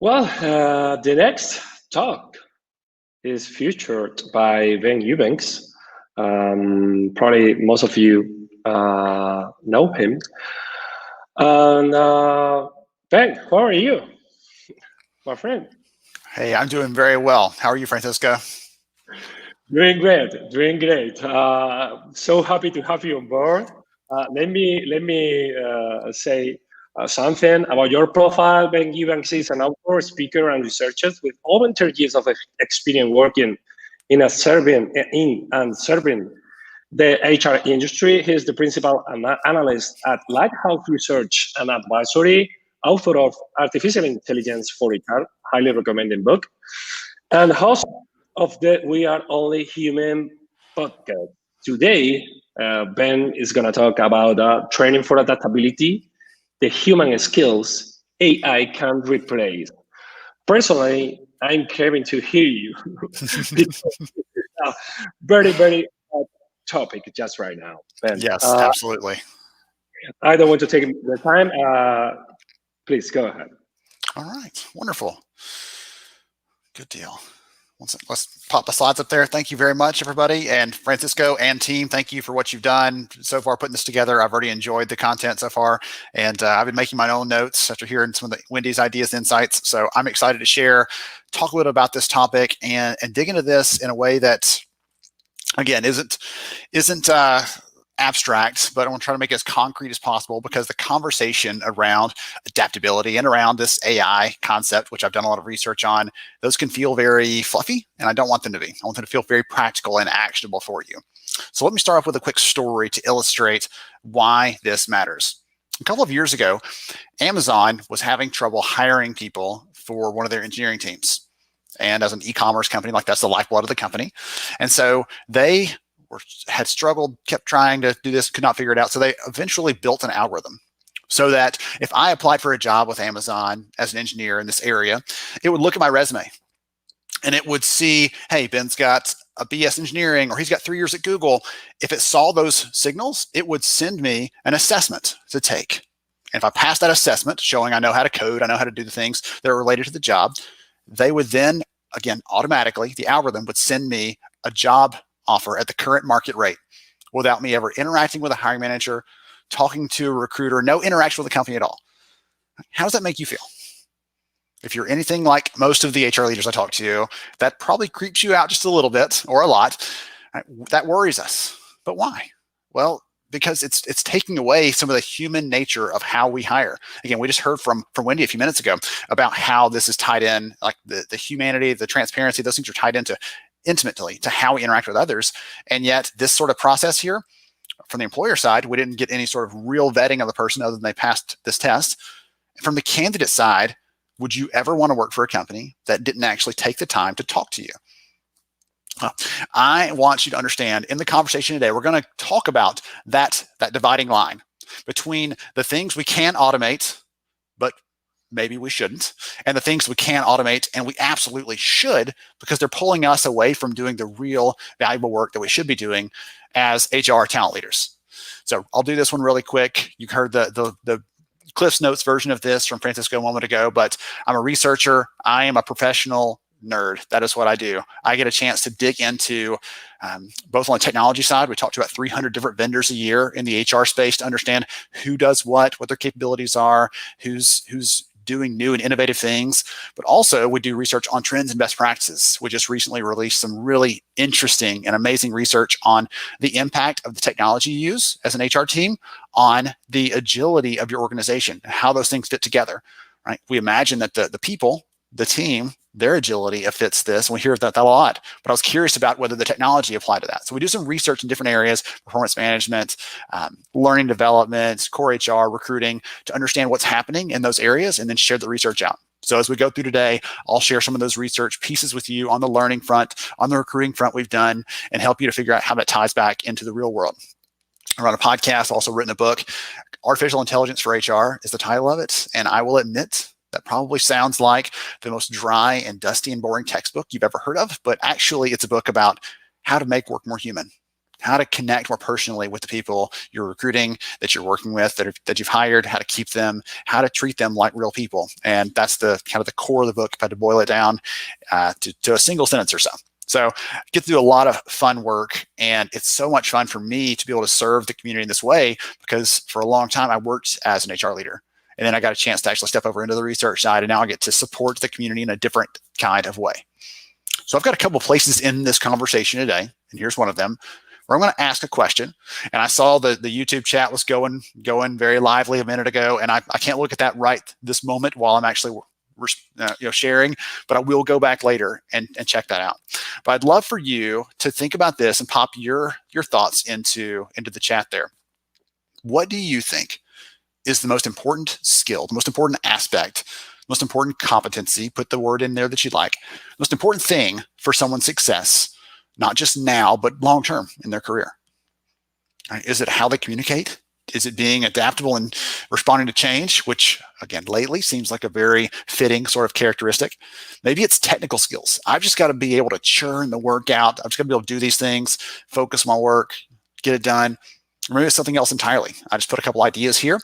The next talk is featured by Ben Eubanks. Probably most of you know him. And Ben, how are you, my friend? Hey, I'm doing very well. How are you, Francisco? Doing great, doing great. So happy to have you on board. Let me say something about your profile. Ben Eubanks is an author, speaker, and researcher with over 30 years of experience working in serving the HR industry. He is the principal analyst at Lighthouse Research and Advisory, author of Artificial Intelligence for HR, highly recommended book, and host of the We Are Only Human podcast. Today, Ben is going to talk about training for adaptability, the human skills AI can't replace. Personally, I'm craving to hear you. Very, very topic just right now, Ben. Yes, absolutely. I don't want to take the time. Please go ahead. All right, wonderful. Good deal. Let's pop the slides up there. Thank you very much, everybody. And Francisco and team, thank you for what you've done so far putting this together. I've already enjoyed the content so far. And I've been making my own notes after hearing some of the Wendy's ideas and insights. So I'm excited to share, talk a little about this topic and dig into this in a way that, again, isn't abstract, but I want to try to make it as concrete as possible because the conversation around adaptability and around this AI concept, which I've done a lot of research on, those can feel very fluffy, and I don't want them to be. I want them to feel very practical and actionable for you. So let me start off with a quick story to illustrate why this matters. A couple of years ago, Amazon was having trouble hiring people for one of their engineering teams. And as an e-commerce company, like that's the lifeblood of the company. And so they had struggled, kept trying to do this, could not figure it out. So they eventually built an algorithm so that if I applied for a job with Amazon as an engineer in this area, it would look at my resume and it would see, hey, Ben's got a BS engineering or he's got 3 years at Google. If it saw those signals, it would send me an assessment to take. And if I passed that assessment showing I know how to code, I know how to do the things that are related to the job, they would then, again, automatically, the algorithm would send me a job offer at the current market rate without me ever interacting with a hiring manager, talking to a recruiter, no interaction with the company at all. How does that make you feel? If you're anything like most of the HR leaders I talk to, that probably creeps you out just a little bit or a lot. That worries us. But why? Well, because it's taking away some of the human nature of how we hire. Again, we just heard from Wendy a few minutes ago about how this is tied in, like the humanity, the transparency, those things are tied into intimately to how we interact with others. And yet this sort of process here from the employer side, we didn't get any sort of real vetting of the person other than they passed this test. From the candidate side, would you ever want to work for a company that didn't actually take the time to talk to you? I want you to understand in the conversation today, we're going to talk about that dividing line between the things we can automate, but maybe we shouldn't, and the things we can automate and we absolutely should because they're pulling us away from doing the real valuable work that we should be doing as HR talent leaders. So I'll do this one really quick. You heard the Cliff's Notes version of this from Francisco a moment ago, but I'm a researcher. I am a professional nerd. That is what I do. I get a chance to dig into both on the technology side. We talk to about 300 different vendors a year in the HR space to understand who does what their capabilities are, who's doing new and innovative things, but also we do research on trends and best practices. We just recently released some really interesting and amazing research on the impact of the technology you use as an HR team on the agility of your organization and how those things fit together, right? We imagine that the people, the team, their agility fits this, and we hear that a lot, but I was curious about whether the technology applied to that. So we do some research in different areas, performance management, learning development, core HR, recruiting, to understand what's happening in those areas and then share the research out. So as we go through today, I'll share some of those research pieces with you on the learning front, on the recruiting front we've done, and help you to figure out how that ties back into the real world. I run a podcast, also written a book. Artificial Intelligence for HR is the title of it, and I will admit that probably sounds like the most dry and dusty and boring textbook you've ever heard of, but actually it's a book about how to make work more human, how to connect more personally with the people you're recruiting, that you're working with, that you've hired, how to keep them, how to treat them like real people. And that's the kind of the core of the book, if I had to boil it down to a single sentence or so. So I get to do a lot of fun work, and it's so much fun for me to be able to serve the community in this way, because for a long time I worked as an HR leader, and then I got a chance to actually step over into the research side, and now I get to support the community in a different kind of way. So I've got a couple of places in this conversation today, and here's one of them, where I'm going to ask a question. And I saw the YouTube chat was going very lively a minute ago, and I can't look at that right this moment while I'm actually sharing, but I will go back later and check that out. But I'd love for you to think about this and pop your thoughts into the chat there. What do you think is the most important skill, the most important aspect, most important competency, put the word in there that you'd like, most important thing for someone's success, not just now, but long-term in their career? Is it how they communicate? Is it being adaptable and responding to change, which again, lately seems like a very fitting sort of characteristic? Maybe it's technical skills. I've just got to be able to churn the work out. I've just got to be able to do these things, focus my work, get it done. Or maybe it's something else entirely. I just put a couple ideas here.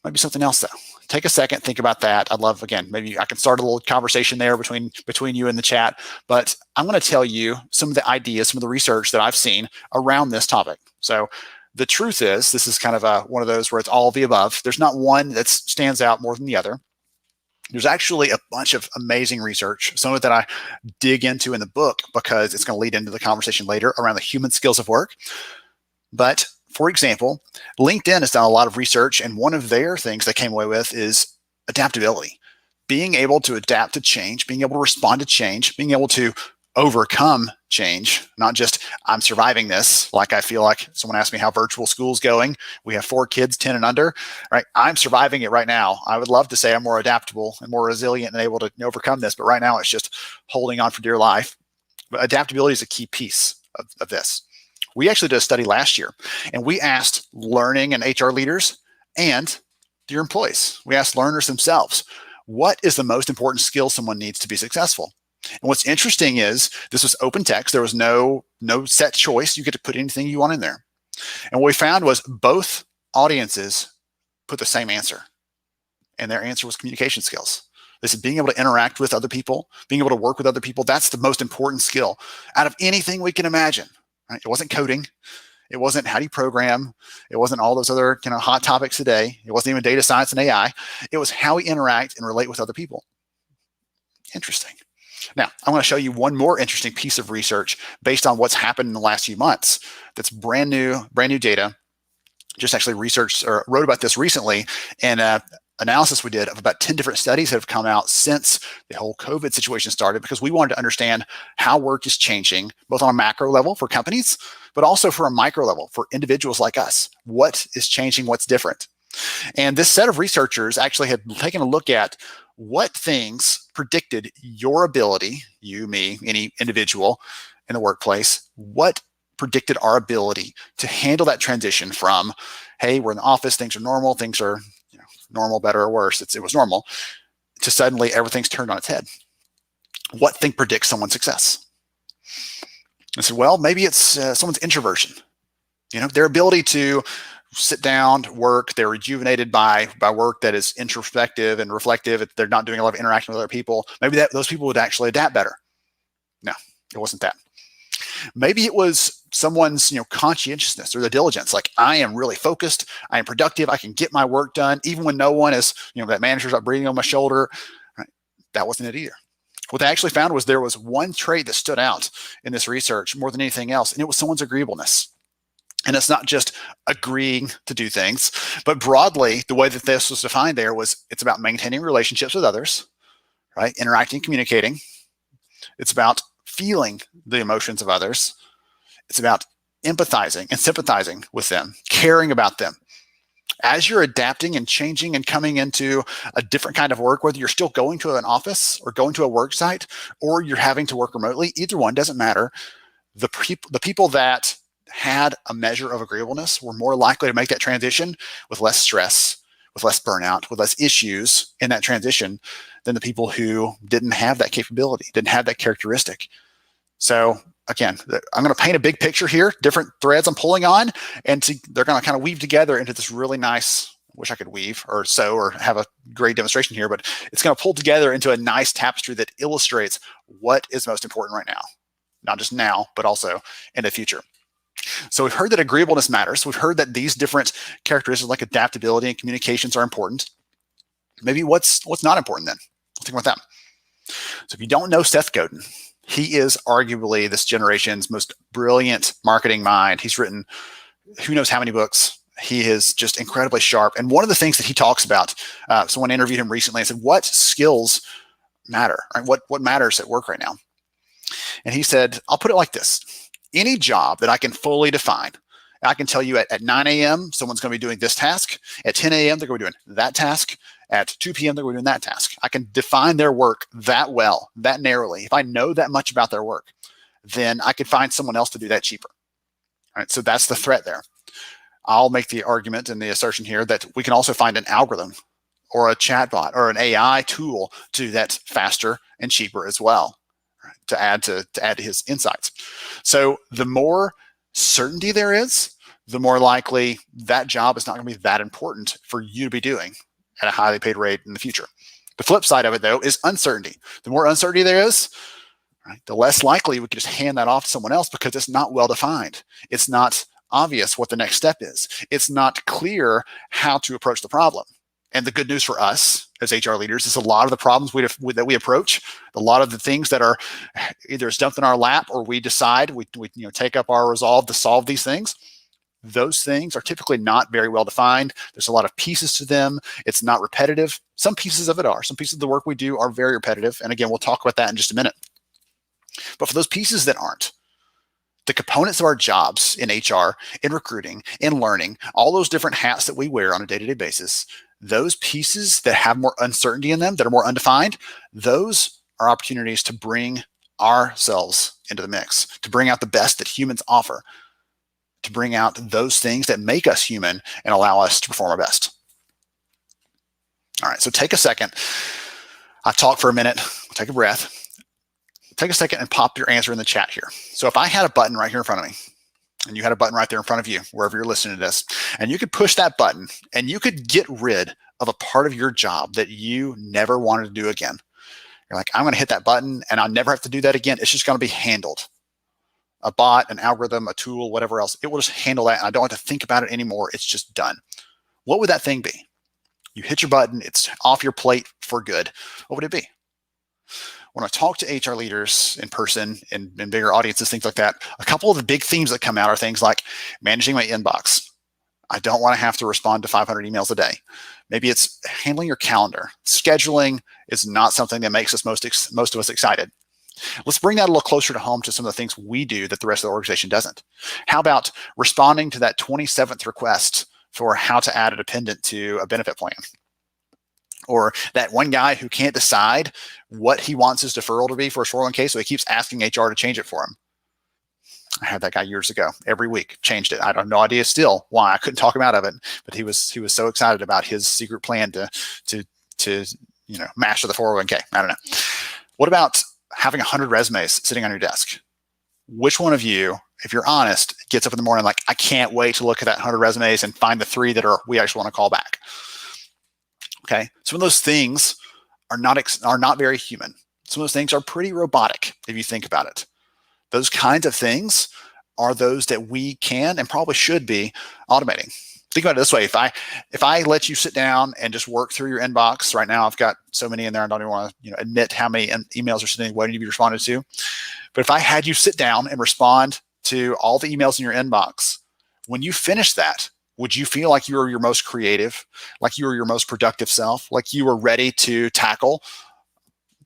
Maybe something else though. Take a second, think about that. I'd love, again, maybe I can start a little conversation there between you and the chat, but I'm going to tell you some of the ideas, some of the research that I've seen around this topic. So the truth is, this is kind of one of those where it's all of the above. There's not one that stands out more than the other. There's actually a bunch of amazing research, some of it that I dig into in the book because it's going to lead into the conversation later around the human skills of work. But for example, LinkedIn has done a lot of research, and one of their things they came away with is adaptability. Being able to adapt to change, being able to respond to change, being able to overcome change, not just I'm surviving this. Like I feel like someone asked me how virtual school's going. We have 4 kids, 10 and under, right? I'm surviving it right now. I would love to say I'm more adaptable and more resilient and able to overcome this, but right now it's just holding on for dear life. But adaptability is a key piece of this. We actually did a study last year, and we asked learning and HR leaders and your employees. We asked learners themselves, what is the most important skill someone needs to be successful? And what's interesting is this was open text. There was no set choice. You get to put anything you want in there. And what we found was both audiences put the same answer, and their answer was communication skills. They said being able to interact with other people, being able to work with other people, that's the most important skill out of anything we can imagine. Right? It wasn't coding. It wasn't how do you program. It wasn't all those other hot topics today. It wasn't even data science and AI. It was how we interact and relate with other people. Interesting. Now, I'm going to show you one more interesting piece of research based on what's happened in the last few months. That's brand new data. Just actually researched or wrote about this recently in an analysis we did of about 10 different studies that have come out since the whole COVID situation started, because we wanted to understand how work is changing, both on a macro level for companies, but also for a micro level for individuals like us. What is changing? What's different? And this set of researchers actually had taken a look at what things predicted your ability, you, me, any individual in the workplace, what predicted our ability to handle that transition from, hey, we're in the office, things are normal, things are normal, better or worse, it was normal, to suddenly everything's turned on its head. What thing predicts someone's success? I said, well, maybe it's someone's introversion. Their ability to sit down, work, they're rejuvenated by work that is introspective and reflective. They're not doing a lot of interaction with other people. Maybe those people would actually adapt better. No, it wasn't that. Maybe it was someone's conscientiousness or the diligence. Like, I am really focused, I am productive, I can get my work done, even when no one is, that manager's not breathing on my shoulder. Right? That wasn't it either. What they actually found was there was one trait that stood out in this research more than anything else, and it was someone's agreeableness. And it's not just agreeing to do things, but broadly, the way that this was defined there was it's about maintaining relationships with others, right? Interacting, communicating. It's about feeling the emotions of others. It's about empathizing and sympathizing with them, caring about them. As you're adapting and changing and coming into a different kind of work, whether you're still going to an office or going to a work site, or you're having to work remotely, either one doesn't matter. The people that had a measure of agreeableness were more likely to make that transition with less stress, with less burnout, with less issues in that transition than the people who didn't have that capability, didn't have that characteristic. So again, I'm going to paint a big picture here, different threads I'm pulling on, and they're going to kind of weave together into this really nice, wish I could weave or sew or have a great demonstration here, but it's going to pull together into a nice tapestry that illustrates what is most important right now, not just now, but also in the future. So we've heard that agreeableness matters. We've heard that these different characteristics like adaptability and communications are important. Maybe what's not important then? Think about that. So if you don't know Seth Godin, he is arguably this generation's most brilliant marketing mind. He's written who knows how many books. He is just incredibly sharp. And one of the things that he talks about, someone interviewed him recently and said, what skills matter? Right? What matters at work right now? And he said, I'll put it like this. Any job that I can fully define, I can tell you at 9 a.m., someone's going to be doing this task. At 10 a.m., they're going to be doing that task. At 2 p.m., they're going to be doing that task. I can define their work that well, that narrowly. If I know that much about their work, then I could find someone else to do that cheaper. All right, so that's the threat there. I'll make the argument and the assertion here that we can also find an algorithm or a chatbot or an AI tool to do that faster and cheaper as well, right, to add to his insights. So the more certainty there is, the more likely that job is not going to be that important for you to be doing at a highly paid rate in the future. The flip side of it, though, is uncertainty. The more uncertainty there is, right, the less likely we could just hand that off to someone else because it's not well defined. It's not obvious what the next step is. It's not clear how to approach the problem. And the good news for us as HR leaders is a lot of the problems that we approach, a lot of the things that are either dumped in our lap or we decide we take up our resolve to solve these things. Those things are typically not very well defined. There's a lot of pieces to them. It's not repetitive. Some pieces of it are. Some pieces of the work we do are very repetitive. And again, we'll talk about that in just a minute. But for those pieces that aren't, the components of our jobs in HR, in recruiting, in learning, all those different hats that we wear on a day-to-day basis, those pieces that have more uncertainty in them, that are more undefined, those are opportunities to bring ourselves into the mix, to bring out the best that humans offer, to bring out those things that make us human and allow us to perform our best. All right, so take a second. I've talked for a minute. We'll take a breath. Take a second and pop your answer in the chat here. So if I had a button right here in front of me, and you had a button right there in front of you, wherever you're listening to this, and you could push that button and you could get rid of a part of your job that you never wanted to do again. You're like, I'm going to hit that button and I'll never have to do that again. It's just going to be handled. A bot, an algorithm, a tool, whatever else, it will just handle that. And I don't have to think about it anymore. It's just done. What would that thing be? You hit your button, it's off your plate for good. What would it be? When I talk to HR leaders in person and bigger audiences, things like that, a couple of the big themes that come out are things like managing my inbox. I don't want to have to respond to 500 emails a day. Maybe it's handling your calendar. Scheduling is not something that makes us most of us excited. Let's bring that a little closer to home to some of the things we do that the rest of the organization doesn't. How about responding to that 27th request for how to add a dependent to a benefit plan? Or that one guy who can't decide what he wants his deferral to be for his 401k, so he keeps asking HR to change it for him. I had that guy years ago. Every week, changed it. I have no idea still why. I couldn't talk him out of it, but he was so excited about his secret plan to master the 401k. I don't know. What about having 100 resumes sitting on your desk? Which one of you, if you're honest, gets up in the morning like, I can't wait to look at that 100 resumes and find the 3 that we actually want to call back? Okay, some of those things are not very human. Some of those things are pretty robotic if you think about it. Those kinds of things are those that we can and probably should be automating. Think about it this way: if I let you sit down and just work through your inbox right now, I've got so many in there, I don't even want to admit how many emails are sitting waiting to be responded to. But if I had you sit down and respond to all the emails in your inbox, when you finish that, would you feel like you were your most creative, like you were your most productive self, like you were ready to tackle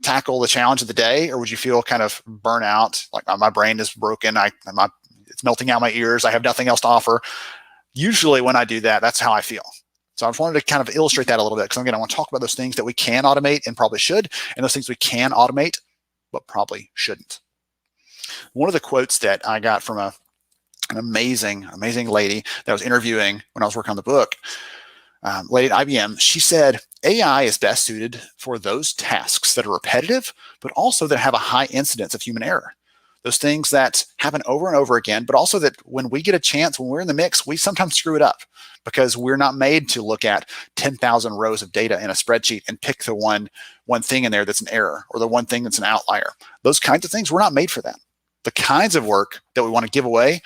the challenge of the day? Or would you feel kind of burnt out, like my brain is broken, it's melting out my ears, I have nothing else to offer? Usually when I do that, that's how I feel. So I just wanted to kind of illustrate that a little bit, because again, I want to talk about those things that we can automate and probably should, and those things we can automate but probably shouldn't. One of the quotes that I got from an amazing lady that I was interviewing when I was working on the book, lady at IBM, she said, AI is best suited for those tasks that are repetitive, but also that have a high incidence of human error. those things that happen over and over again, but also that when we get a chance, when we're in the mix, we sometimes screw it up because we're not made to look at 10,000 rows of data in a spreadsheet and pick the one thing in there that's an error or the one thing that's an outlier. Those kinds of things, we're not made for that. The kinds of work that we want to give away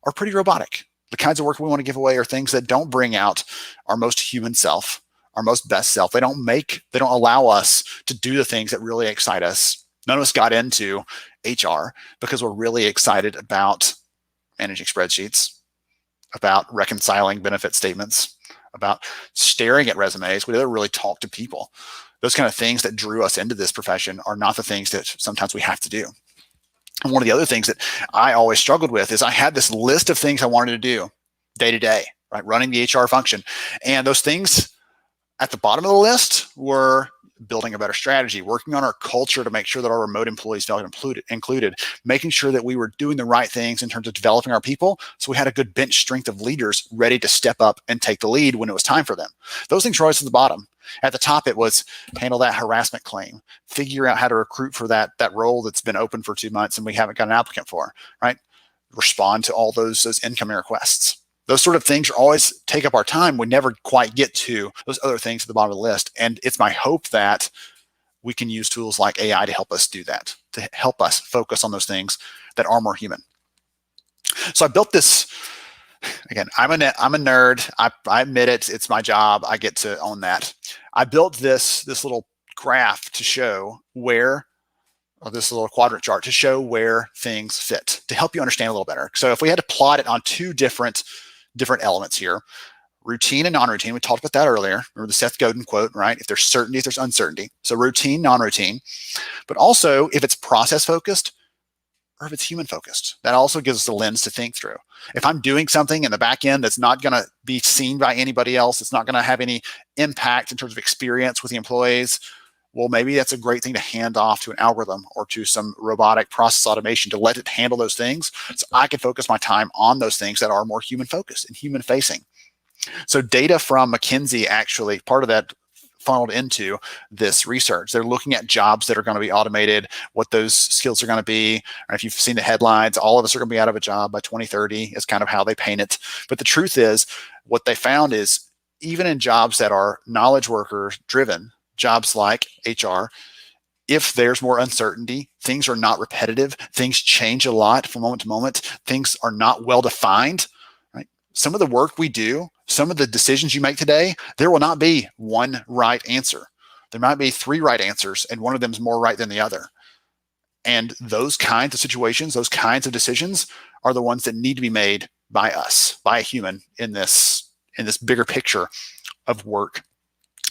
are pretty robotic. The kinds of work we want to give away are things that don't bring out our most human self, our most best self. They don't allow us to do the things that really excite us. None of us got into HR because we're really excited about managing spreadsheets, about reconciling benefit statements, about staring at resumes. We never really talk to people. Those kind of things that drew us into this profession are not the things that sometimes we have to do. And one of the other things that I always struggled with is I had this list of things I wanted to do day to day, right? Running the HR function. And those things at the bottom of the list were building a better strategy, working on our culture to make sure that our remote employees felt included, making sure that we were doing the right things in terms of developing our people. So we had a good bench strength of leaders ready to step up and take the lead when it was time for them. Those things were always at the bottom. At the top, it was handle that harassment claim, figure out how to recruit for that role that's been open for 2 months and we haven't got an applicant for, right? Respond to all those incoming requests. Those sort of things always take up our time. We never quite get to those other things at the bottom of the list. And it's my hope that we can use tools like AI to help us do that, to help us focus on those things that are more human. So I built this, again, I'm a nerd. I admit it. It's my job. I get to own that. I built this little graph to show where, or this little quadrant chart to show where things fit, to help you understand a little better. So if we had to plot it on two different elements here, routine and non-routine, we talked about that earlier. Remember the Seth Godin quote, right? If there's certainty, if there's uncertainty. So routine, non-routine, but also if it's process focused or if it's human focused. That also gives us a lens to think through. If I'm doing something in the back end that's not going to be seen by anybody else, it's not going to have any impact in terms of experience with the employees, well, maybe that's a great thing to hand off to an algorithm or to some robotic process automation to let it handle those things so I can focus my time on those things that are more human focused and human facing. So data from McKinsey, actually, part of that funneled into this research. They're looking at jobs that are going to be automated, what those skills are going to be. And if you've seen the headlines, all of us are going to be out of a job by 2030 is kind of how they paint it. But the truth is, what they found is even in jobs that are knowledge worker driven, jobs like HR, if there's more uncertainty, things are not repetitive, things change a lot from moment to moment, things are not well defined, right? Some of the work we do, some of the decisions you make today, there will not be one right answer. There might be 3 right answers, and one of them is more right than the other. And those kinds of situations, those kinds of decisions are the ones that need to be made by us, by a human in this bigger picture of work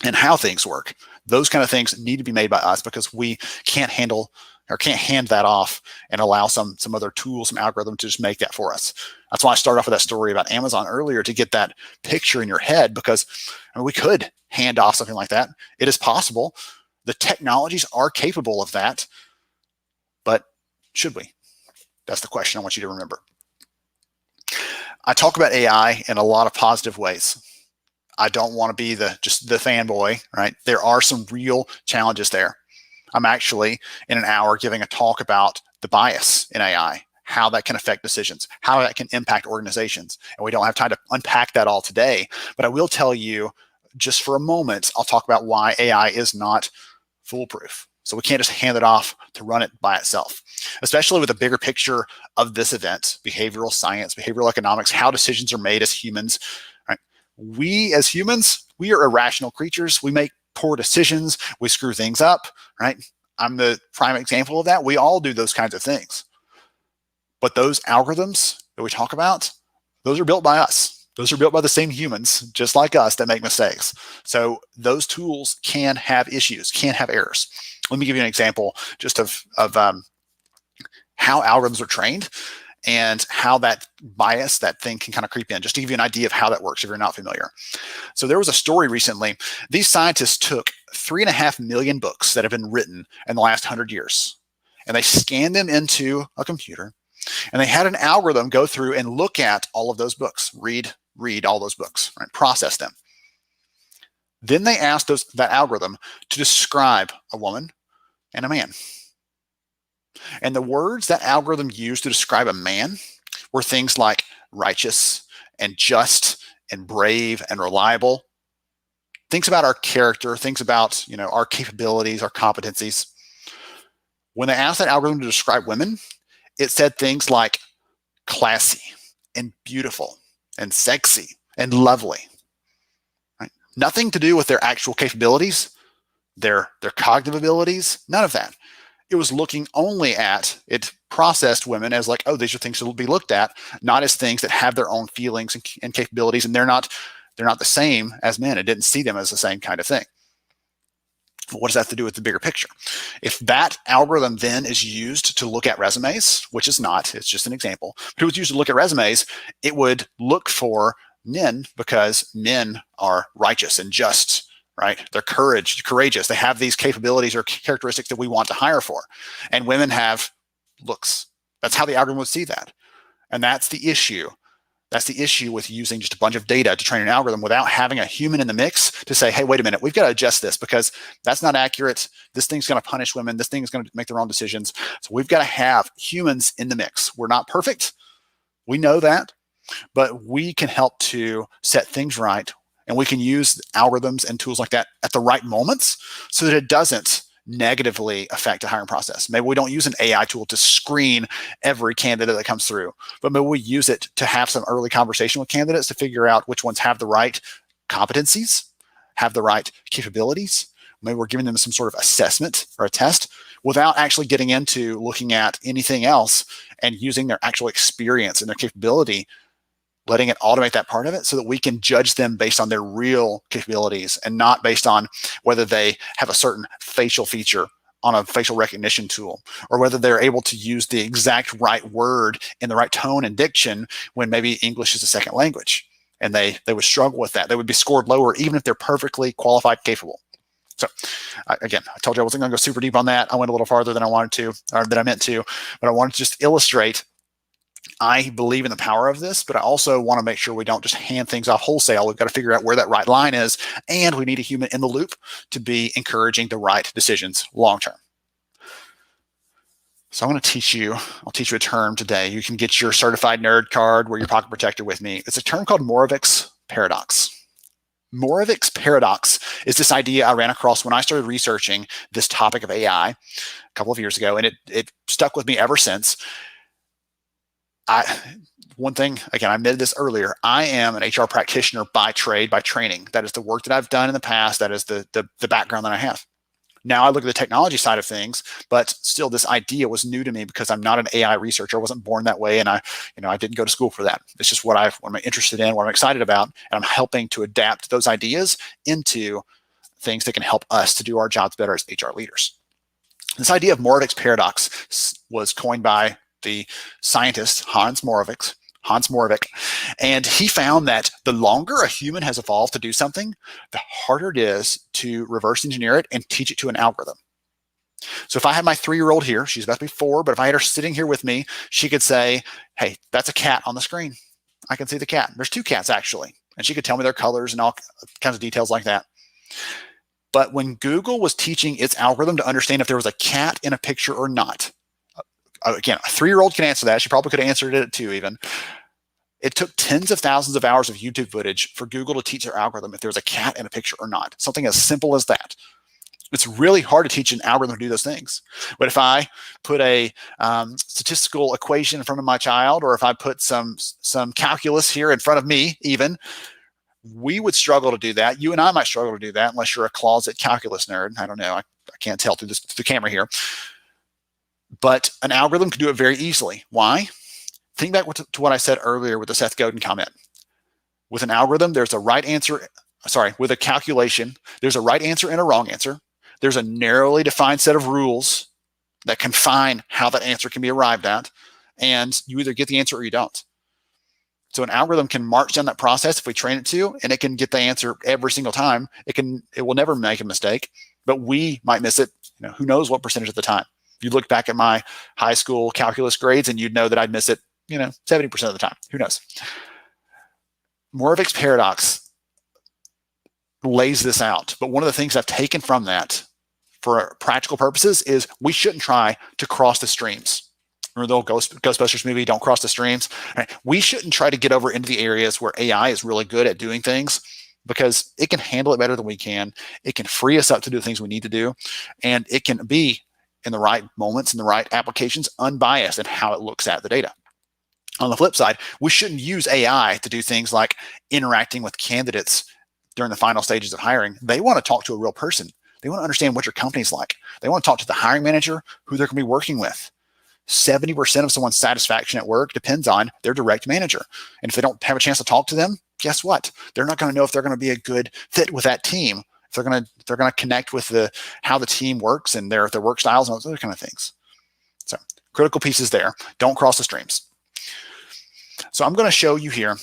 and how things work. Those kind of things need to be made by us because we can't handle or can't hand that off and allow some other tool, some algorithm to just make that for us. That's why I started off with that story about Amazon earlier, to get that picture in your head, because I mean, we could hand off something like that. It is possible. The technologies are capable of that, but should we? That's the question I want you to remember. I talk about AI in a lot of positive ways. I don't want to be just the fanboy, right? There are some real challenges there. I'm actually in an hour giving a talk about the bias in AI, how that can affect decisions, how that can impact organizations. And we don't have time to unpack that all today, but I will tell you just for a moment, I'll talk about why AI is not foolproof. So we can't just hand it off to run it by itself, especially with a bigger picture of this event, behavioral science, behavioral economics, how decisions are made as humans, right? We as humans, we are irrational creatures. We make poor decisions. We screw things up, right? I'm the prime example of that. We all do those kinds of things. But those algorithms that we talk about, those are built by us. Those are built by the same humans, just like us, that make mistakes. So those tools can have issues, can have errors. Let me give you an example just of how algorithms are trained and how that bias, that thing can kind of creep in, just to give you an idea of how that works if you're not familiar. So there was a story recently. These scientists took 3.5 million books that have been written in the last 100 years, and they scanned them into a computer, and they had an algorithm go through and look at all of those books, read all those books, right? Process them. Then they asked that algorithm to describe a woman and a man. And the words that algorithm used to describe a man were things like righteous and just and brave and reliable. Things about our character, things about, our capabilities, our competencies. When they asked that algorithm to describe women, it said things like classy and beautiful and sexy and lovely. Right? Nothing to do with their actual capabilities, their cognitive abilities, none of that. It was looking only at, it processed women as like, oh, these are things that will be looked at, not as things that have their own feelings and capabilities, and they're not the same as men. It didn't see them as the same kind of thing. What does that have to do with the bigger picture? If that algorithm then is used to look at resumes, which is not, it's just an example, but it was used to look at resumes, it would look for men because men are righteous and just, right? They're courageous. They have these capabilities or characteristics that we want to hire for. And women have looks. That's how the algorithm would see that. And that's the issue. That's the issue with using just a bunch of data to train an algorithm without having a human in the mix to say, hey, wait a minute, we've got to adjust this because that's not accurate. This thing's going to punish women. This thing is going to make their own decisions. So we've got to have humans in the mix. We're not perfect. We know that, but we can help to set things right. And we can use algorithms and tools like that at the right moments so that it doesn't negatively affect a hiring process. Maybe we don't use an AI tool to screen every candidate that comes through, but maybe we use it to have some early conversation with candidates to figure out which ones have the right competencies, have the right capabilities. Maybe we're giving them some sort of assessment or a test without actually getting into looking at anything else and using their actual experience and their capability, letting it automate that part of it so that we can judge them based on their real capabilities and not based on whether they have a certain facial feature on a facial recognition tool or whether they're able to use the exact right word in the right tone and diction when maybe English is a second language. And they would struggle with that. They would be scored lower even if they're perfectly qualified, capable. So again, I told you I wasn't going to go super deep on that. I went a little farther than I wanted to, or than I meant to, but I wanted to just illustrate I believe in the power of this, but I also want to make sure we don't just hand things off wholesale. We've got to figure out where that right line is, and we need a human in the loop to be encouraging the right decisions long term. So I'm going to teach you, I'll teach you a term today. You can get your certified nerd card, wear your pocket protector with me. It's a term called Markos Paradox. Markos Paradox is this idea I ran across when I started researching this topic of AI a couple of years ago, and it stuck with me ever since. One thing, again, I admitted this earlier, I am an HR practitioner by trade, by training. That is the work that I've done in the past. That is the background that I have. Now I look at the technology side of things, but still this idea was new to me because I'm not an AI researcher. I wasn't born that way, and I didn't go to school for that. It's just what I'm interested in, what I'm excited about, and I'm helping to adapt those ideas into things that can help us to do our jobs better as HR leaders. This idea of Markos Paradox was coined by the scientist Hans Moravec, and he found that the longer a human has evolved to do something, the harder it is to reverse engineer it and teach it to an algorithm. So if I had my 3-year-old here, she's about to be 4, but if I had her sitting here with me, she could say, hey, that's a cat on the screen. I can see the cat. There's 2 cats actually. And she could tell me their colors and all kinds of details like that. But when Google was teaching its algorithm to understand if there was a cat in a picture or not, again, a 3-year-old can answer that. She probably could have answered it at 2 even. It took tens of thousands of hours of YouTube footage for Google to teach their algorithm if there was a cat in a picture or not. Something as simple as that. It's really hard to teach an algorithm to do those things. But if I put a statistical equation in front of my child, or if I put some calculus here in front of me even, we would struggle to do that. You and I might struggle to do that unless you're a closet calculus nerd. I don't know. I can't tell through the camera here. But an algorithm can do it very easily. Why? Think back to what I said earlier with the Seth Godin comment. With an algorithm, there's a right answer. With a calculation, there's a right answer and a wrong answer. There's a narrowly defined set of rules that confine how that answer can be arrived at. And you either get the answer or you don't. So an algorithm can march down that process if we train it to, and it can get the answer every single time. It will never make a mistake, but we might miss it, who knows what percentage of the time. You look back at my high school calculus grades and you'd know that I'd miss it, 70% of the time. Who knows? Markos Paradox lays this out. But one of the things I've taken from that for practical purposes is we shouldn't try to cross the streams. Remember the old Ghostbusters movie, Don't Cross the Streams? Right? We shouldn't try to get over into the areas where AI is really good at doing things, because it can handle it better than we can. It can free us up to do the things we need to do. And it can be, in the right moments, in the right applications, unbiased in how it looks at the data. On the flip side, we shouldn't use AI to do things like interacting with candidates during the final stages of hiring. They want to talk to a real person. They want to understand what your company's like. They want to talk to the hiring manager, who they're going to be working with. 70% of someone's satisfaction at work depends on their direct manager. And if they don't have a chance to talk to them, guess what? They're not going to know if they're going to be a good fit with that team. If they're going to connect with how the team works and their work styles and those other kind of things. So critical pieces there. Don't cross the streams. So I'm going to show you here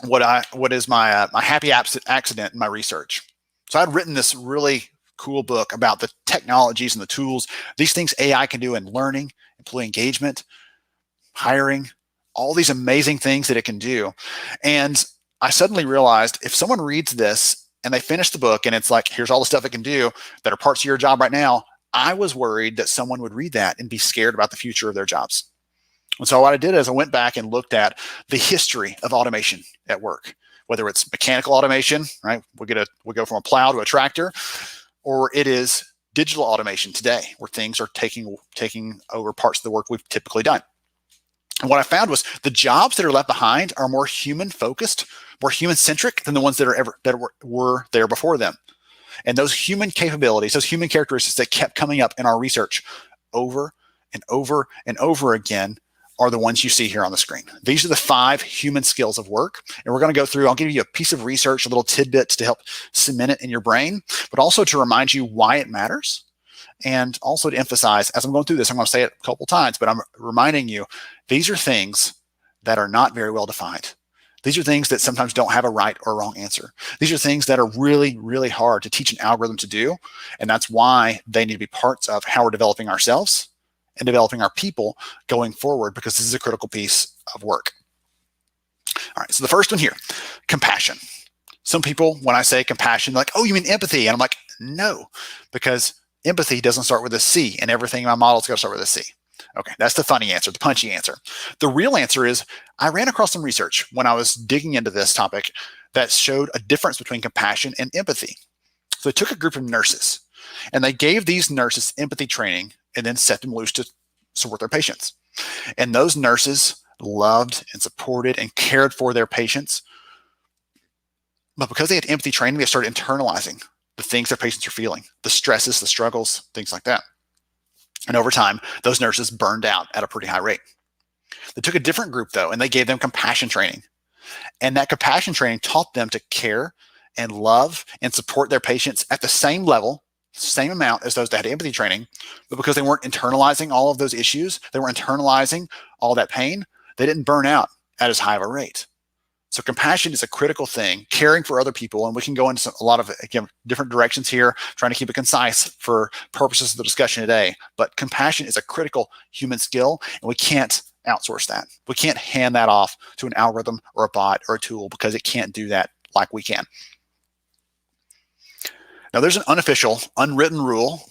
what is my happy accident in my research. So I'd written this really cool book about the technologies and the tools, these things AI can do in learning, employee engagement, hiring, all these amazing things that it can do. And I suddenly realized, if someone reads this and they finish the book and it's like, here's all the stuff it can do that are parts of your job right now, I was worried that someone would read that and be scared about the future of their jobs. And so what I did is I went back and looked at the history of automation at work, whether it's mechanical automation, right? We go from a plow to a tractor, or it is digital automation today, where things are taking over parts of the work we've typically done. And what I found was the jobs that are left behind are more human focused, more human centric than the ones that were there before them. And those human capabilities, those human characteristics that kept coming up in our research over and over and over again are the ones you see here on the screen. These are the 5 human skills of work. And we're going to go through, I'll give you a piece of research, a little tidbits to help cement it in your brain, but also to remind you why it matters. And also to emphasize, as I'm going through this, I'm going to say it a couple times, but I'm reminding you, these are things that are not very well defined. These are things that sometimes don't have a right or wrong answer. These are things that are really, really hard to teach an algorithm to do. And that's why they need to be parts of how we're developing ourselves and developing our people going forward, because this is a critical piece of work. All right, so the first one here, compassion. Some people, when I say compassion, they're like, oh, you mean empathy? And I'm like, no, because empathy doesn't start with a C, and everything in my model is going to start with a C. Okay, that's the funny answer, the punchy answer. The real answer is, I ran across some research when I was digging into this topic that showed a difference between compassion and empathy. So they took a group of nurses, and they gave these nurses empathy training and then set them loose to support their patients. And those nurses loved and supported and cared for their patients. But because they had empathy training, they started internalizing the things their patients are feeling, the stresses, the struggles, things like that. And over time, those nurses burned out at a pretty high rate. They took a different group, though, and they gave them compassion training. And that compassion training taught them to care and love and support their patients at the same level, same amount as those that had empathy training. But because they weren't internalizing all of those issues, they weren't internalizing all that pain, they didn't burn out at as high of a rate. So compassion is a critical thing, caring for other people. And we can go into a lot of, again, different directions here, trying to keep it concise for purposes of the discussion today. But compassion is a critical human skill, and we can't outsource that. We can't hand that off to an algorithm or a bot or a tool, because it can't do that like we can. Now, there's an unofficial, unwritten rule.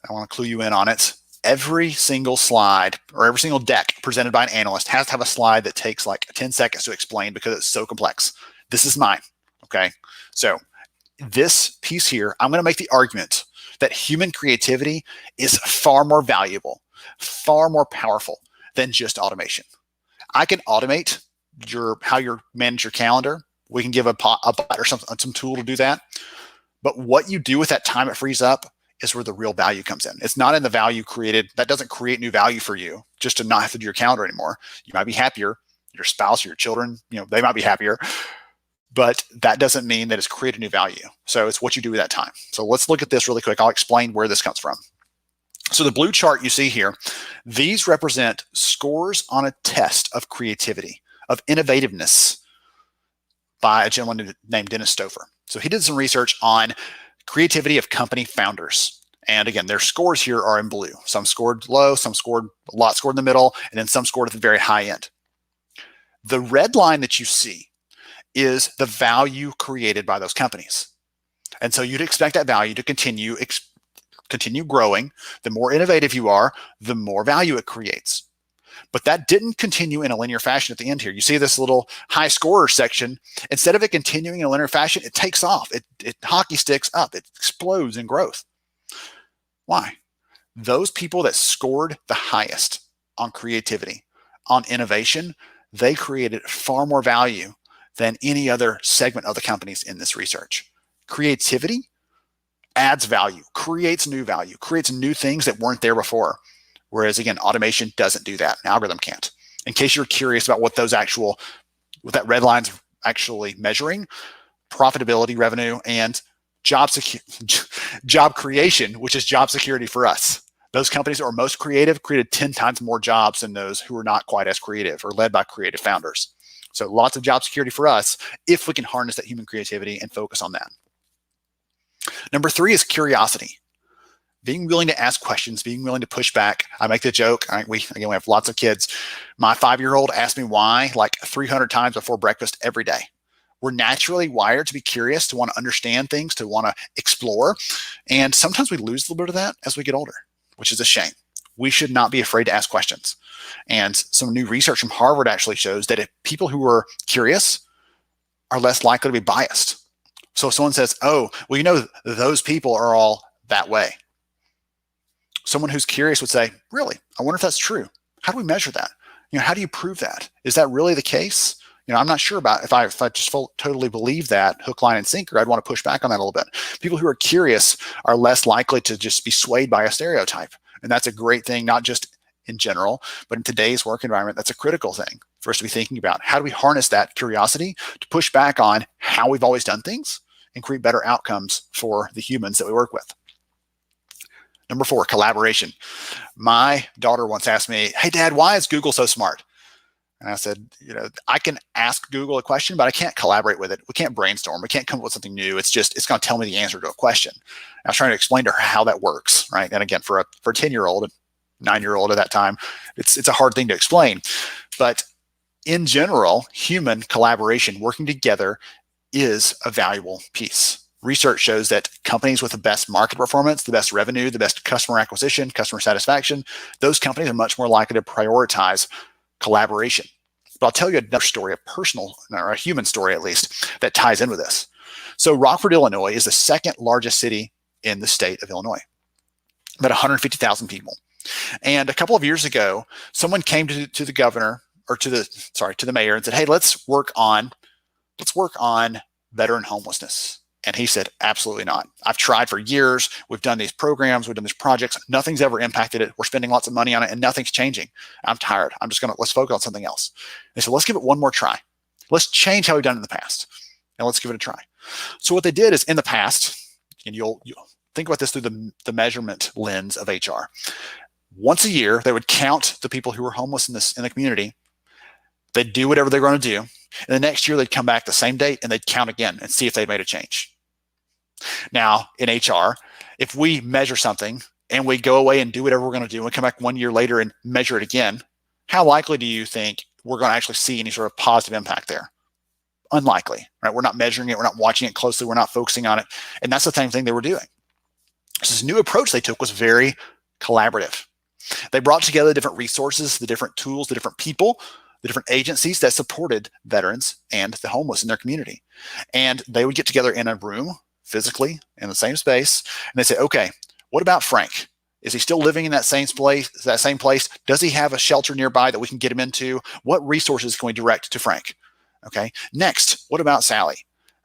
I want to clue you in on it. Every single slide or every single deck presented by an analyst has to have a slide that takes like 10 seconds to explain, because it's so complex. This is mine, okay? So this piece here, I'm going to make the argument that human creativity is far more valuable, far more powerful than just automation. I can automate how you manage your calendar. We can give a bot or some tool to do that. But what you do with that time it frees up is where the real value comes in. It's not in the value created. That doesn't create new value for you just to not have to do your calendar anymore. You might be happier. Your spouse or your children, they might be happier. But that doesn't mean that it's created new value. So it's what you do with that time. So let's look at this really quick. I'll explain where this comes from. So the blue chart you see here, these represent scores on a test of creativity, of innovativeness, by a gentleman named Dennis Stouffer. So he did some research on creativity of company founders. And again, their scores here are in blue. Some scored low, some scored a lot, scored in the middle, and then some scored at the very high end. The red line that you see is the value created by those companies. And so you'd expect that value to continue continue growing, the more innovative you are, the more value it creates. But that didn't continue in a linear fashion at the end here. You see this little high scorer section. Instead of it continuing in a linear fashion, it takes off. It hockey sticks up. It explodes in growth. Why? Those people that scored the highest on creativity, on innovation, they created far more value than any other segment of the companies in this research. Creativity adds value, creates new things that weren't there before. Whereas again, automation doesn't do that. An algorithm can't. In case you're curious about what that red line's actually measuring, profitability, revenue, and job creation, which is job security for us. Those companies that were most creative created 10 times more jobs than those who were not quite as creative or led by creative founders. So lots of job security for us if we can harness that human creativity and focus on that. Number 3 is curiosity. Being willing to ask questions, being willing to push back. I make the joke, we have lots of kids. My 5-year-old asks me why like 300 times before breakfast every day. We're naturally wired to be curious, to want to understand things, to want to explore. And sometimes we lose a little bit of that as we get older, which is a shame. We should not be afraid to ask questions. And some new research from Harvard actually shows that if people who are curious are less likely to be biased. So if someone says, oh, well, those people are all that way. Someone who's curious would say, really? I wonder if that's true. How do we measure that? How do you prove that? Is that really the case? I'm not sure about if I just totally believe that hook, line, and sinker, I'd want to push back on that a little bit. People who are curious are less likely to just be swayed by a stereotype. And that's a great thing, not just in general, but in today's work environment, that's a critical thing for us to be thinking about. How do we harness that curiosity to push back on how we've always done things and create better outcomes for the humans that we work with? Number 4, collaboration. My daughter once asked me, hey, Dad, why is Google so smart? And I said, I can ask Google a question, but I can't collaborate with it. We can't brainstorm. We can't come up with something new. It's going to tell me the answer to a question. I was trying to explain to her how that works, right? And again, for a 10-year-old, 9-year-old at that time, it's a hard thing to explain. But in general, human collaboration, working together, is a valuable piece. Research shows that companies with the best market performance, the best revenue, the best customer acquisition, customer satisfaction, those companies are much more likely to prioritize collaboration. But I'll tell you another story, a personal, or a human story at least, that ties in with this. So Rockford, Illinois is the second largest city in the state of Illinois, about 150,000 people. And a couple of years ago, someone came to the governor, or to the mayor, and said, hey, let's work on veteran homelessness. And he said, absolutely not. I've tried for years. We've done these programs. We've done these projects. Nothing's ever impacted it. We're spending lots of money on it and nothing's changing. I'm tired. Let's focus on something else. They said, let's give it one more try. Let's change how we've done it in the past and let's give it a try. So what they did is in the past, and you'll think about this through the measurement lens of HR. Once a year, they would count the people who were homeless in the community. They'd do whatever they're going to do. And the next year, they'd come back the same date and they'd count again and see if they'd made a change. Now, in HR, if we measure something and we go away and do whatever we're going to do and we come back 1 year later and measure it again, how likely do you think we're going to actually see any sort of positive impact there? Unlikely, right? We're not measuring it. We're not watching it closely. We're not focusing on it. And that's the same thing they were doing. So this new approach they took was very collaborative. They brought together the different resources, the different tools, the different people, the different agencies that supported veterans and the homeless in their community. And they would get together in a room, physically, in the same space, and they say, okay, what about Frank? Is he still living in that same place? Does he have a shelter nearby that we can get him into? What resources can we direct to Frank? Okay. Next, what about Sally?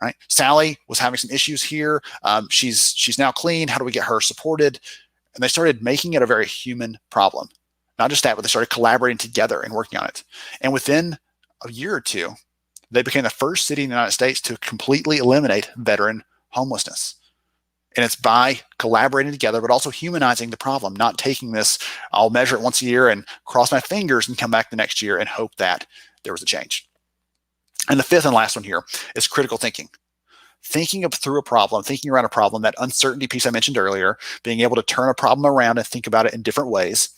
Right? Sally was having some issues here. She's now clean. How do we get her supported? And they started making it a very human problem. Not just that, but they started collaborating together and working on it. And within a year or two, they became the first city in the United States to completely eliminate veteran homelessness. And it's by collaborating together, but also humanizing the problem, not taking this, I'll measure it once a year and cross my fingers and come back the next year and hope that there was a change. And the fifth and last one here is critical thinking. Thinking through a problem, thinking around a problem, that uncertainty piece I mentioned earlier, being able to turn a problem around and think about it in different ways.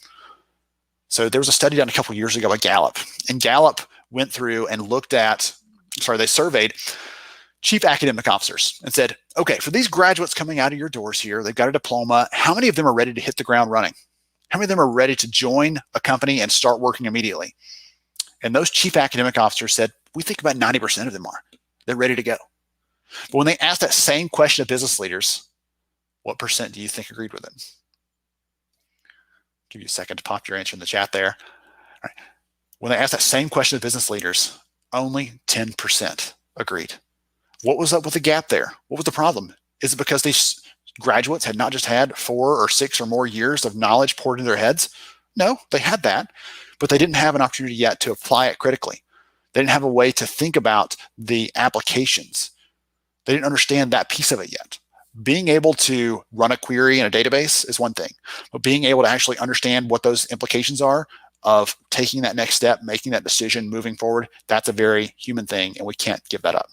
So there was a study done a couple of years ago by Gallup, and Gallup went through and they surveyed chief academic officers and said, okay, for these graduates coming out of your doors here, they've got a diploma. How many of them are ready to hit the ground running? How many of them are ready to join a company and start working immediately? And those chief academic officers said, we think about 90% of them are. They're ready to go. But when they asked that same question of business leaders, what percent do you think agreed with it? Give you a second to pop your answer in the chat there. All right. When they asked that same question of business leaders, only 10% agreed. What was up with the gap there? What was the problem? Is it because these graduates had not just had 4 or 6 or more years of knowledge poured into their heads? No, they had that, but they didn't have an opportunity yet to apply it critically. They didn't have a way to think about the applications. They didn't understand that piece of it yet. Being able to run a query in a database is one thing, but being able to actually understand what those implications are of taking that next step, making that decision, moving forward, that's a very human thing, and we can't give that up.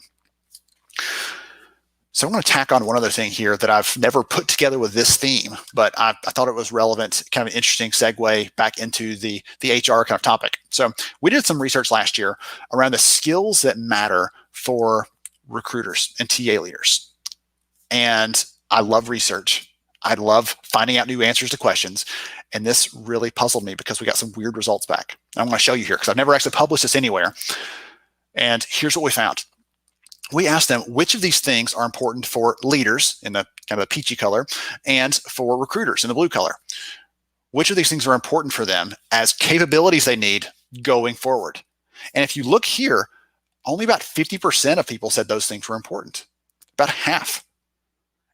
So I'm going to tack on one other thing here that I've never put together with this theme, but I thought it was relevant, kind of an interesting segue back into the HR kind of topic. So we did some research last year around the skills that matter for recruiters and TA leaders. And I love research. I love finding out new answers to questions. And this really puzzled me because we got some weird results back. I'm going to show you here because I've never actually published this anywhere. And here's what we found. We asked them which of these things are important for leaders in the kind of the peachy color and for recruiters in the blue color. Which of these things are important for them as capabilities they need going forward? And if you look here, only about 50% of people said those things were important, about half.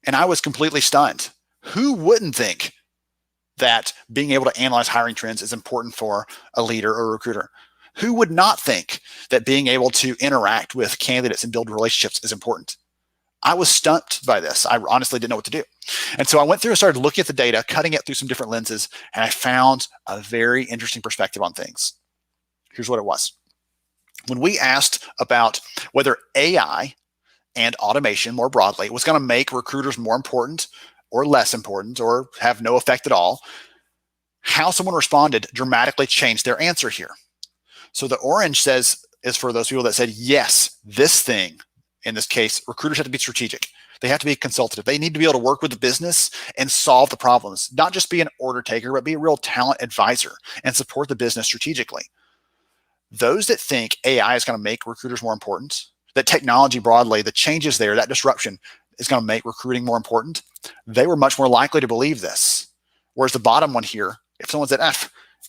And I was completely stunned. Who wouldn't think that being able to analyze hiring trends is important for a leader or a recruiter? Who would not think that being able to interact with candidates and build relationships is important? I was stumped by this. I honestly didn't know what to do. And so I went through and started looking at the data, cutting it through some different lenses, and I found a very interesting perspective on things. Here's what it was. When we asked about whether AI and automation more broadly was going to make recruiters more important or less important or have no effect at all, how someone responded dramatically changed their answer here. So the orange is for those people that said, yes, this thing, in this case, recruiters have to be strategic. They have to be consultative. They need to be able to work with the business and solve the problems, not just be an order taker, but be a real talent advisor and support the business strategically. Those that think AI is going to make recruiters more important, that technology broadly, the changes there, that disruption is going to make recruiting more important, they were much more likely to believe this. Whereas the bottom one here, if someone said,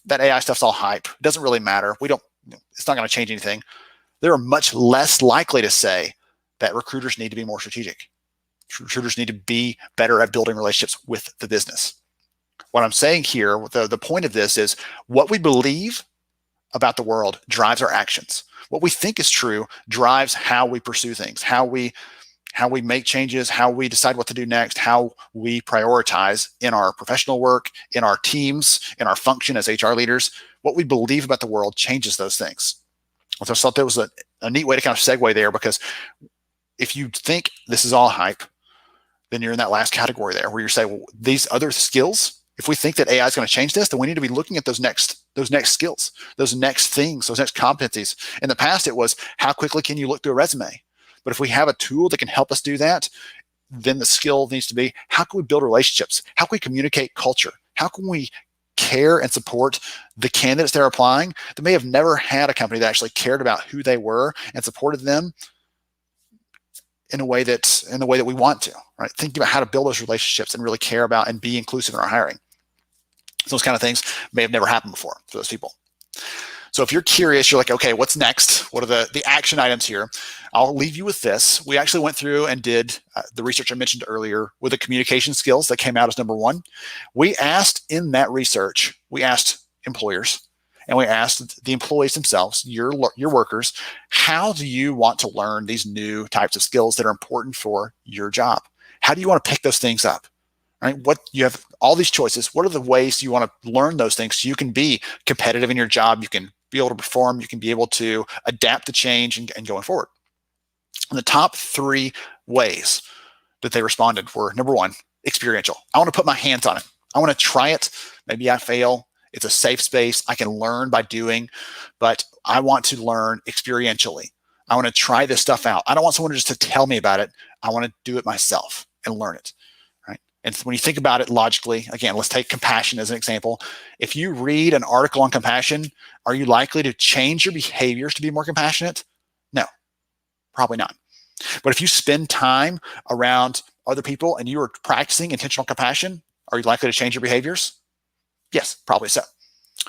that AI stuff's all hype, it doesn't really matter, it's not going to change anything, they are much less likely to say that recruiters need to be more strategic. Recruiters need to be better at building relationships with the business. What I'm saying here, the point of this is what we believe about the world drives our actions. What we think is true drives how we pursue things, how we make changes, how we decide what to do next, how we prioritize in our professional work, in our teams, in our function as HR leaders. What we believe about the world changes those things. So I thought that was a neat way to kind of segue there, because if you think this is all hype, then you're in that last category there where you say, well, these other skills, if we think that AI is going to change this, then we need to be looking at those next skills, those next things, those next competencies. In the past, it was how quickly can you look through a resume? But if we have a tool that can help us do that, then the skill needs to be, how can we build relationships? How can we communicate culture? How can we care and support the candidates that are applying that may have never had a company that actually cared about who they were and supported them in the way that we want to, right? Thinking about how to build those relationships and really care about and be inclusive in our hiring. Those kind of things may have never happened before for those people. So if you're curious, you're like, okay, what's next? What are the action items here? I'll leave you with this. We actually went through and did the research I mentioned earlier with the communication skills that came out as number 1. We asked in that research, we asked employers and we asked the employees themselves, your workers, how do you want to learn these new types of skills that are important for your job? How do you want to pick those things up? Right? What you have all these choices. What are the ways you want to learn those things so you can be competitive in your job? You can be able to perform. You can be able to adapt to change and going forward. And the top 3 ways that they responded were, number 1, experiential. I want to put my hands on it. I want to try it. Maybe I fail. It's a safe space. I can learn by doing, but I want to learn experientially. I want to try this stuff out. I don't want someone just to tell me about it. I want to do it myself and learn it, right? And when you think about it logically, again, let's take compassion as an example. If you read an article on compassion, are you likely to change your behaviors to be more compassionate? No, probably not. But if you spend time around other people and you are practicing intentional compassion, are you likely to change your behaviors? Yes, probably so.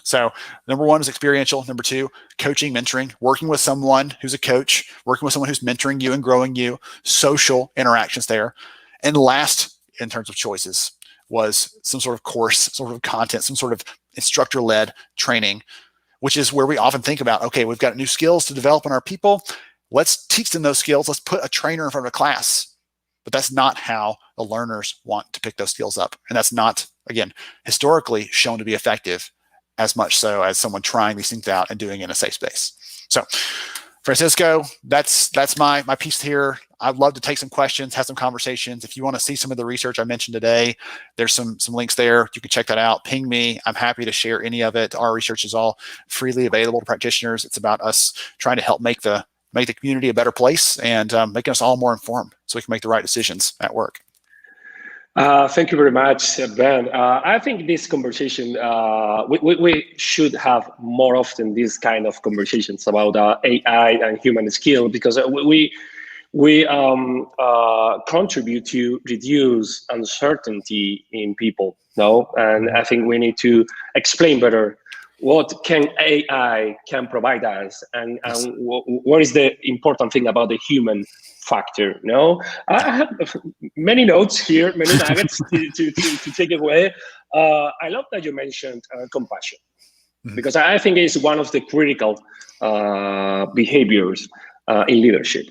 So number one is experiential. Number two, coaching, mentoring, working with someone who's a coach, working with someone who's mentoring you and growing you, social interactions there. And last, in terms of choices, was some sort of course, sort of content, some sort of instructor-led training, which is where we often think about, okay, we've got new skills to develop in our people. Let's teach them those skills. Let's put a trainer in front of a class. But that's not how the learners want to pick those skills up. And that's not, again, historically shown to be effective as much so as someone trying these things out and doing it in a safe space. So Francisco, that's my piece here. I'd love to take some questions, have some conversations. If you want to see some of the research I mentioned today, there's some links there. You can check that out. Ping me. I'm happy to share any of it. Our research is all freely available to practitioners. It's about us trying to help make the community a better place and making us all more informed so we can make the right decisions at work. Thank you very much, Ben. I think this conversation, we should have more often these kind of conversations about AI and human skill, because we contribute to reduce uncertainty in people, no? And I think we need to explain better what can AI can provide us, and what is the important thing about the human factor. No, I have many notes here, many nuggets to take away. I love that you mentioned compassion, because I think it's one of the critical behaviors in leadership.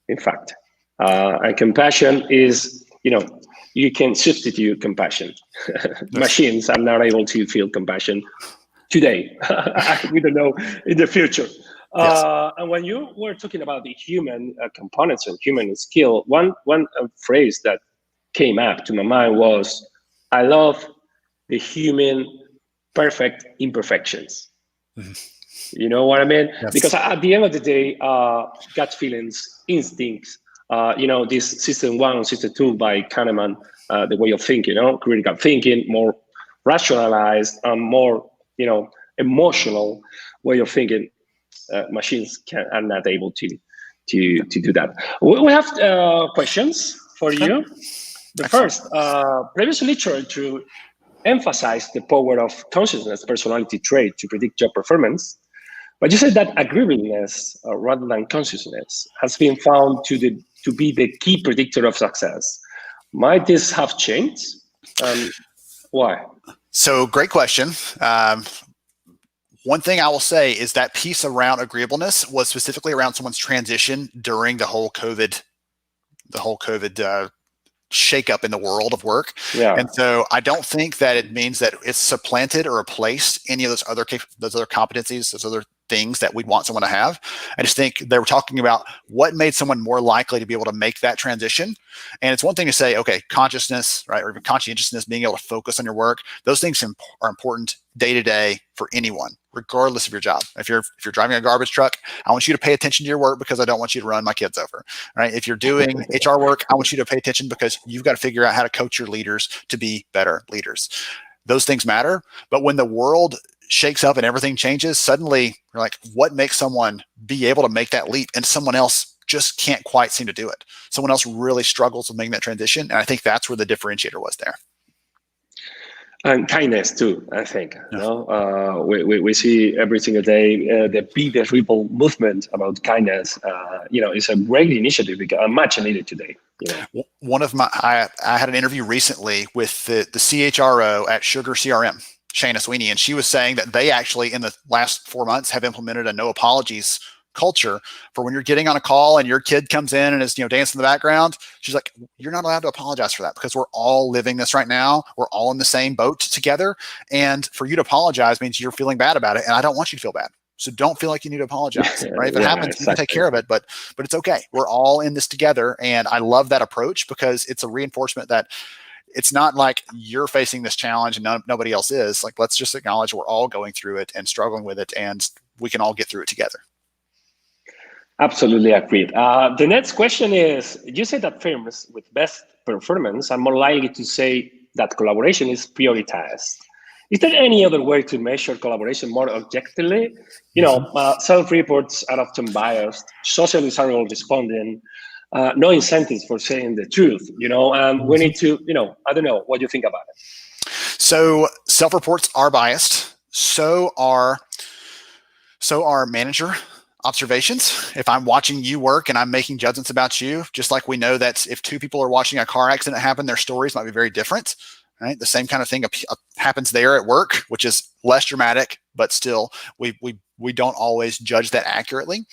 In fact, and compassion is, you can substitute compassion. Machines are not able to feel compassion today. We don't know in the future. Yes. And when you were talking about the human components and human skill, one phrase that came up to my mind was, I love the human perfect imperfections. Mm-hmm. You know what I mean? Yes. Because at the end of the day, gut feelings, instincts, this system 1 and system 2 by Kahneman, the way of thinking, critical thinking, more rationalized and more, emotional way of thinking. Machines are not able to do that. We have questions for you. The Excellent. First, previous literature emphasized the power of consciousness personality trait to predict job performance, but you said that agreeableness rather than consciousness has been found to be the key predictor of success. Might this have changed? Why? So great question. One thing I will say is that piece around agreeableness was specifically around someone's transition during the whole COVID shakeup in the world of work. Yeah. And so I don't think that it means that it's supplanted or replaced any of those other competencies, those other things that we'd want someone to have. I just think they were talking about what made someone more likely to be able to make that transition. And it's one thing to say, okay, consciousness, right, or even conscientiousness, being able to focus on your work. Those things are important day to day for anyone, regardless of your job. If you're driving a garbage truck, I want you to pay attention to your work because I don't want you to run my kids over, right? If you're doing HR work, I want you to pay attention because you've got to figure out how to coach your leaders to be better leaders. Those things matter. But when the world shakes up and everything changes, suddenly you're like, what makes someone be able to make that leap and someone else just can't quite seem to do it? Someone else really struggles with making that transition. And I think that's where the differentiator was there. And kindness too, I think. Yeah. We see every single day the Be the Ripple movement about kindness. It's a great initiative because much needed today. One of I had an interview recently with the CHRO at Sugar CRM, Shana Sweeney, and she was saying that they actually in the last 4 months have implemented a no apologies culture for when you're getting on a call and your kid comes in and is dancing in the background. She's like, you're not allowed to apologize for that because we're all living this right now. We're all in the same boat together, and for you to apologize means you're feeling bad about it, and I don't want you to feel bad. So don't feel like you need to apologize, right? If it happens, exactly. You can take care of it, but it's okay. We're all in this together, and I love that approach because it's a reinforcement that it's not like you're facing this challenge and nobody else is. Like, let's just acknowledge we're all going through it and struggling with it, and we can all get through it together. Absolutely agreed. The next question is, you say that firms with best performance are more likely to say that collaboration is prioritized. Is there any other way to measure collaboration more objectively? Self-reports are often biased, socialists are all responding, no incentives for saying the truth, and we need to, I don't know what you think about it. So self-reports are biased. So are manager observations. If I'm watching you work and I'm making judgments about you, just like we know that if two people are watching a car accident happen, their stories might be very different, right? The same kind of thing happens there at work, which is less dramatic, but still we don't always judge that accurately.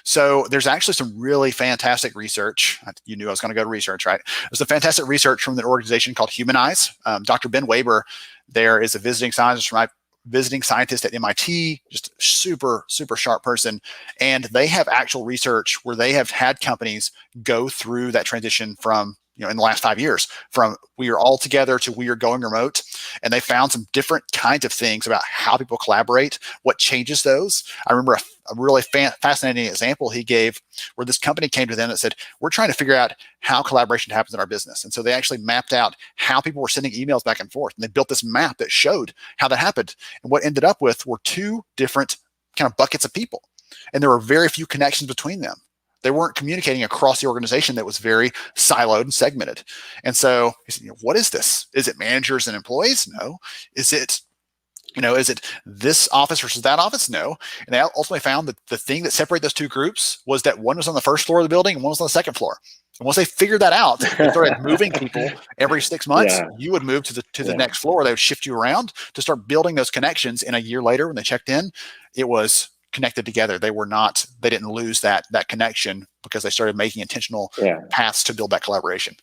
So there's actually some really fantastic research. You knew I was going to go to research, right? There's some fantastic research from an organization called Humanize. Dr. Ben Weber there is a visiting scientist at MIT, just super, super sharp person. And they have actual research where they have had companies go through that transition from, in the last 5 years, from we are all together to we are going remote. And they found some different kinds of things about how people collaborate, what changes those. I remember a really fascinating example he gave where this company came to them and said, we're trying to figure out how collaboration happens in our business. And so they actually mapped out how people were sending emails back and forth. And they built this map that showed how that happened. And what ended up with were two different kind of buckets of people. And there were very few connections between them. They weren't communicating across the organization that was very siloed and segmented. And so he said, what is this? Is it managers and employees? No. Is it this office versus that office? No. And they ultimately found that the thing that separated those two groups was that one was on the first floor of the building and one was on the second floor. And once they figured that out, they started moving people every 6 months. Yeah. You would move to the next floor. They would shift you around to start building those connections. And a year later, when they checked in, it was connected together. They didn't lose that connection because they started making intentional paths to build that collaboration.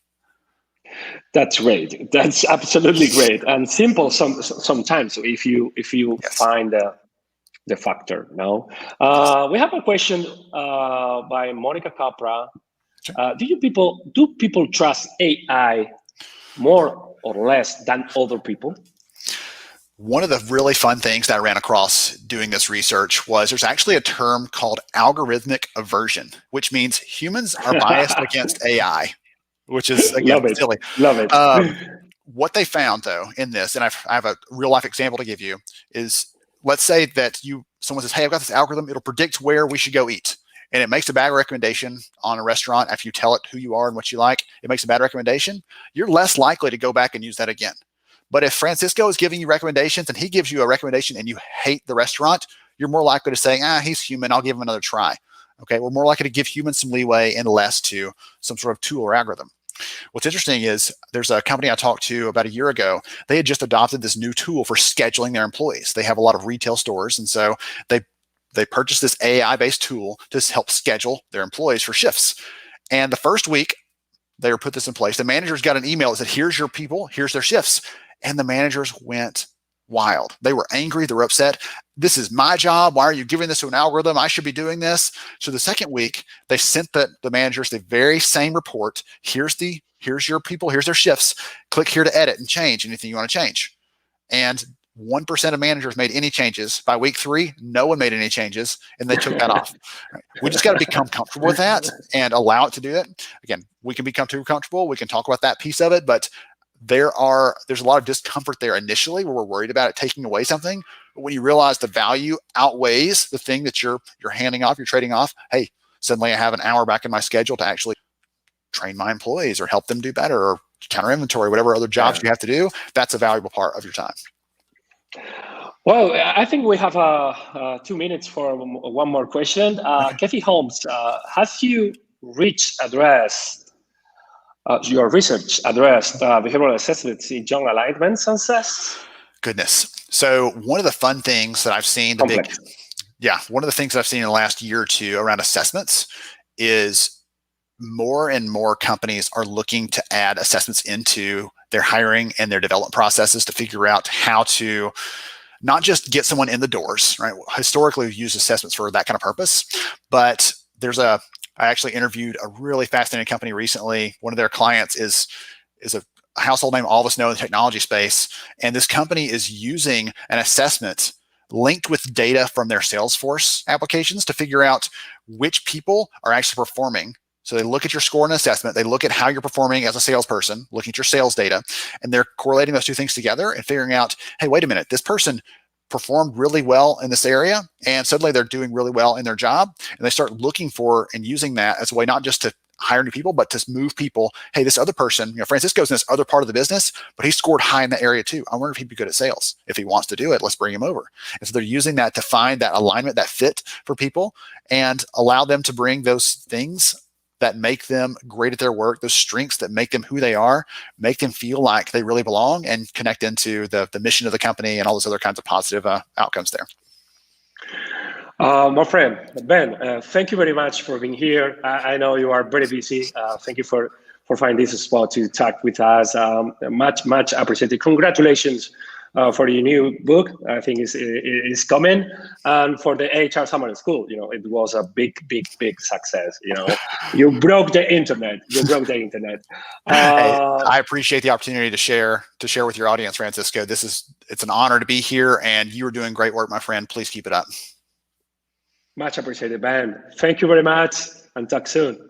That's great. That's absolutely great and simple. Sometimes if you find the factor. No, we have a question by Monica Capra. Sure. Do people trust AI more or less than other people? One of the really fun things that I ran across doing this research was there's actually a term called algorithmic aversion, which means humans are biased against AI, which is, again, silly. Love it. What they found, though, in this, and I have a real-life example to give you, is let's say that someone says, hey, I've got this algorithm. It'll predict where we should go eat. And it makes a bad recommendation on a restaurant after you tell it who you are and what you like. It makes a bad recommendation. You're less likely to go back and use that again. But if Francisco is giving you recommendations and he gives you a recommendation and you hate the restaurant, you're more likely to say, he's human, I'll give him another try. Okay, we're more likely to give humans some leeway and less to some sort of tool or algorithm. What's interesting is there's a company I talked to about a year ago. They had just adopted this new tool for scheduling their employees. They have a lot of retail stores, and so they purchased this AI-based tool to help schedule their employees for shifts. And the first week they put this in place, the managers got an email that said, here's your people, here's their shifts. And the managers went wild. They were angry. They were upset. This is my job. Why are you giving this to an algorithm? I should be doing this. So the second week, they sent the managers the very same report. Here's your people. Here's their shifts. Click here to edit and change anything you want to change. And 1% of managers made any changes. By week 3, no one made any changes, and they took that off. Right. We just got to become comfortable with that and allow it to do that. Again, we can become too comfortable. We can talk about that piece of it, but there's a lot of discomfort there initially where we're worried about it taking away something. But when you realize the value outweighs the thing that you're handing off, you're trading off, hey, suddenly I have an hour back in my schedule to actually train my employees or help them do better or counter inventory, whatever other jobs you have to do. That's a valuable part of your time. Well, I think we have 2 minutes for one more question. Kathy Holmes, has your research addressed behavioral assessments in young alignment success? Goodness. So one of the fun things that I've seen, one of the things that I've seen in the last year or two around assessments is more and more companies are looking to add assessments into their hiring and their development processes to figure out how to not just get someone in the doors, right? Historically, we've used assessments for that kind of purpose, but I actually interviewed a really fascinating company recently. One of their clients is a household name all of us know in the technology space. And this company is using an assessment linked with data from their Salesforce applications to figure out which people are actually performing. So they look at your score and assessment, they look at how you're performing as a salesperson, looking at your sales data, and they're correlating those two things together and figuring out, hey, wait a minute, this person performed really well in this area, and suddenly they're doing really well in their job, and they start looking for and using that as a way not just to hire new people, but to move people. Hey, this other person, Francisco's in this other part of the business, but he scored high in that area too. I wonder if he'd be good at sales. If he wants to do it, let's bring him over. And so they're using that to find that alignment, that fit for people, and allow them to bring those things that make them great at their work, those strengths that make them who they are, make them feel like they really belong, and connect into the mission of the company and all those other kinds of positive outcomes there. My friend, Ben, thank you very much for being here. I know you are very busy. Thank you for finding this spot to talk with us. Much appreciated. Congratulations for your new book. I think it's coming. And for the HR Summer School, it was a big success. You broke the internet. Hey, I appreciate the opportunity to share with your audience, Francisco. It's an honor to be here, and you are doing great work, my friend. Please keep it up. Much appreciated, Ben. Thank you very much, and talk soon.